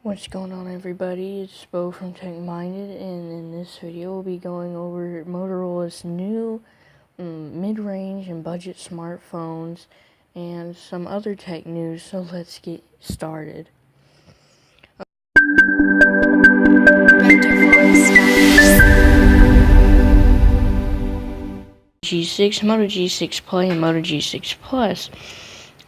What's going on, everybody? It's Bo from Tech Minded, and in this video we'll be going over Motorola's new mid-range and budget smartphones and some other tech news, so let's get started. G6, Moto G6 Play, and Moto G6 Plus,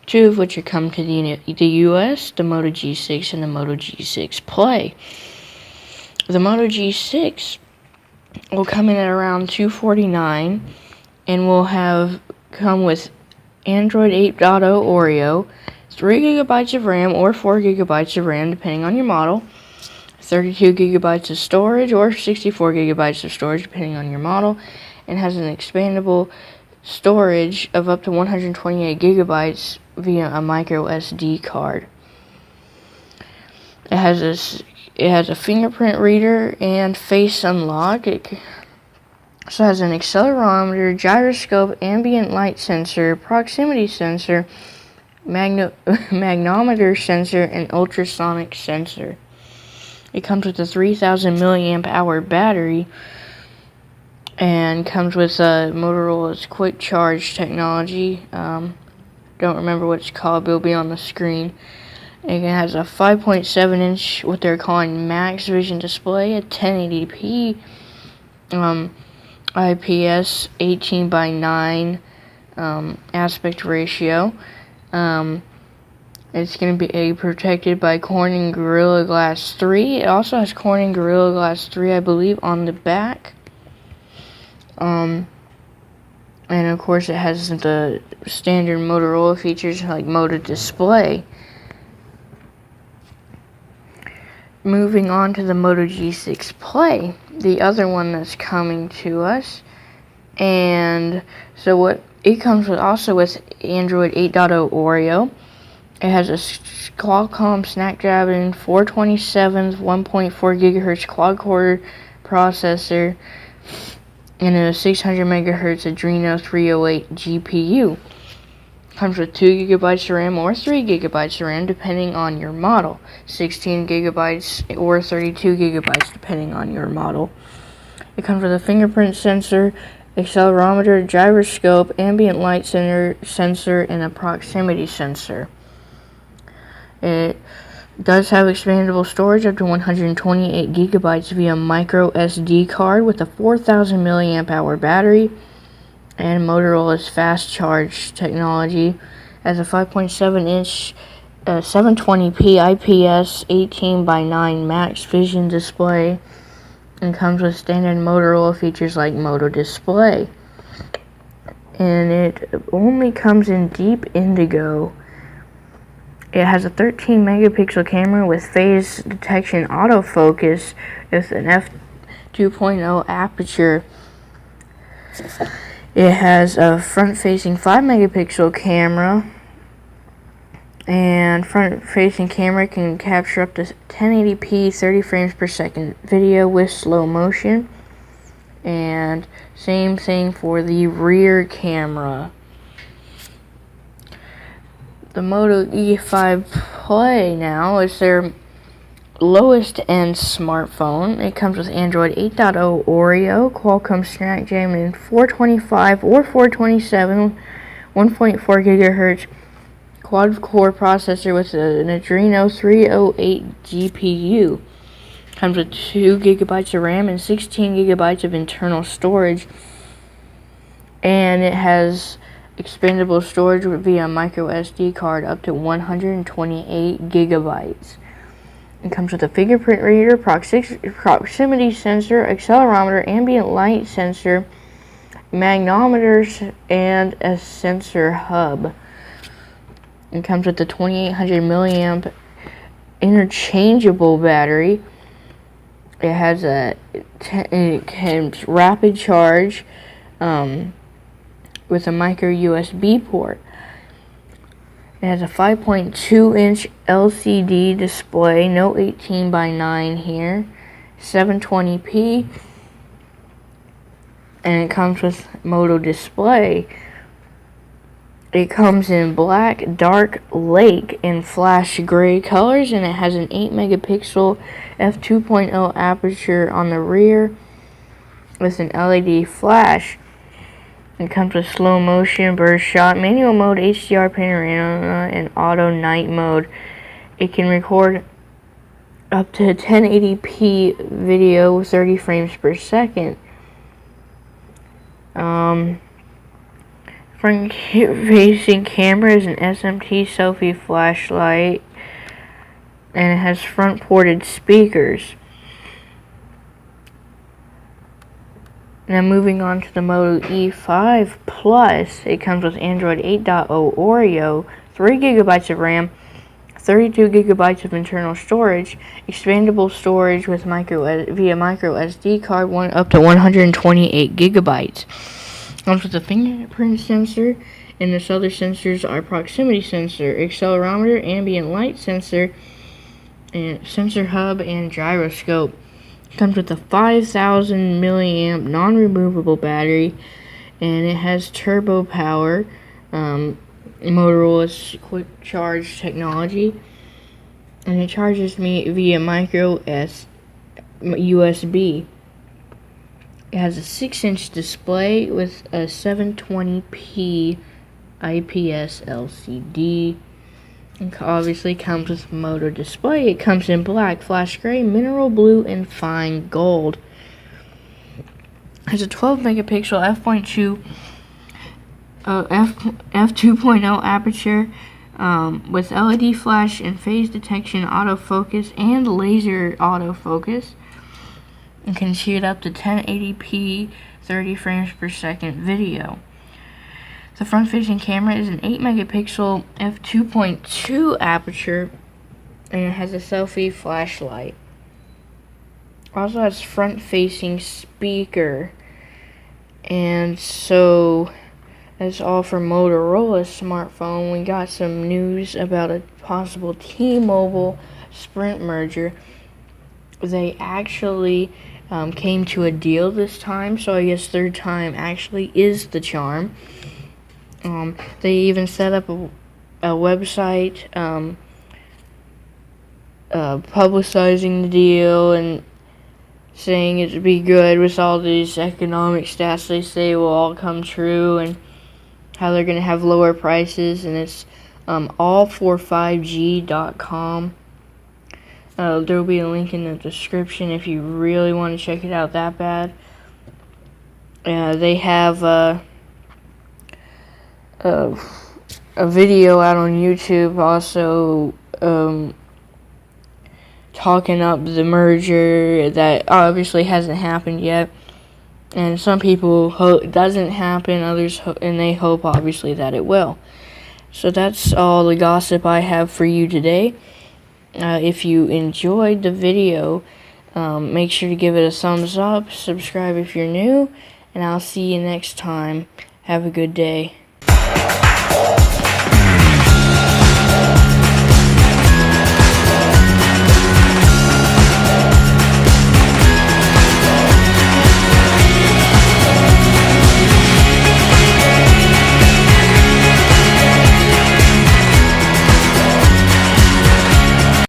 two of which are coming to the US, the Moto G6 and the Moto G6 Play. The Moto G6 will come in at around $249 and will come with Android 8.0 Oreo, 3 GB of RAM or 4 GB of RAM depending on your model, 32 GB of storage or 64 GB of storage depending on your model, and has an expandable storage of up to 128 GB via a micro SD card. It has a fingerprint reader and face unlock. It also has an accelerometer, gyroscope, ambient light sensor, proximity sensor, magnometer sensor, and ultrasonic sensor. It comes with a 3,000 milliamp hour battery and comes with Motorola's quick charge technology. Don't remember what it's called, but it'll be on the screen. It has a 5.7 inch, what they're calling max vision display, a 1080p IPS 18:9 aspect ratio. It's going to be protected by Corning Gorilla Glass 3. It also has Corning Gorilla Glass 3, I believe, on the back. And of course it has the standard Motorola features like Moto Display. Moving on to the Moto G6 Play, the other one that's coming to us. And so what it comes with also with Android 8.0 Oreo. It has a Qualcomm Snapdragon 427 1.4 GHz quad-core processor and a 600 MHz Adreno 308 GPU. Comes with 2 GB of RAM or 3 GB of RAM depending on your model, 16 GB or 32 GB depending on your model. It comes with a fingerprint sensor, accelerometer, gyroscope, ambient light sensor, and a proximity sensor. It does have expandable storage up to 128 GB via micro SD card with a 4,000 milliamp hour battery and Motorola's fast charge technology. Has a 5.7 inch 720p IPS 18:9 max vision display and comes with standard Motorola features like Moto Display. And it only comes in deep indigo. It has a 13 megapixel camera with phase detection autofocus with an f2.0 aperture. It has a front-facing 5 megapixel camera, and front-facing camera can capture up to 1080p 30 frames per second video with slow motion. And same thing for the rear camera. The Moto E5 Play now is their lowest end smartphone. It comes with Android 8.0 Oreo, Qualcomm Snapdragon 425 or 427 1.4 GHz quad-core processor with an Adreno 308 GPU. Comes with 2 GB of RAM and 16 GB of internal storage. And it has expandable storage via micro SD card up to 128 GB. It comes with a fingerprint reader, proximity sensor, accelerometer, ambient light sensor, magnometers, and a sensor hub. It comes with a 2800 milliamp interchangeable battery. It has it can rapid charge with a micro USB port. It has a 5.2 inch LCD display, no 18:9 here, 720p, and it comes with Moto Display. It comes in black, dark, lake, and flash gray colors, and it has an 8 megapixel f2.0 aperture on the rear with an LED flash. It comes with slow motion, burst shot, manual mode, HDR panorama, and auto night mode. It can record up to 1080p video with 30 frames per second. Front-facing camera is an SMT selfie flashlight, and it has front-ported speakers. Now moving on to the Moto E5 Plus, it comes with Android 8.0 Oreo, 3 GB of RAM, 32 GB of internal storage, expandable storage with via micro SD card, up to 128 GB. Comes with a fingerprint sensor, and its other sensors are proximity sensor, accelerometer, ambient light sensor, and sensor hub, and gyroscope. Comes with a 5,000 milliamp non-removable battery, and it has TurboPower, Motorola's quick charge technology, and it charges me via micro USB. It has a 6-inch display with a 720p IPS LCD. It obviously comes with Moto display. It comes in black, flash gray, mineral blue, and fine gold. It has a 12 megapixel f2.0 aperture with LED flash and phase detection, autofocus, and laser autofocus. And can shoot up to 1080p 30 frames per second video. The front-facing camera is an 8 megapixel f2.2 aperture, and it has a selfie flashlight. Also has front-facing speaker. And so that's all for Motorola's smartphone. We got some news about a possible T-Mobile Sprint merger. They actually came to a deal this time, so I guess third time actually is the charm. They even set up a website publicizing the deal and saying it'd be good with all these economic stats they say will all come true, and how they're going to have lower prices, and it's all45g.com. There will be a link in the description if you really want to check it out that bad. They have a video out on YouTube also talking up the merger that obviously hasn't happened yet. And some people hope it doesn't happen, others and they hope obviously that it will. So that's all the gossip I have for you today. If you enjoyed the video, make sure to give it a thumbs up, subscribe if you're new, and I'll see you next time. Have a good day.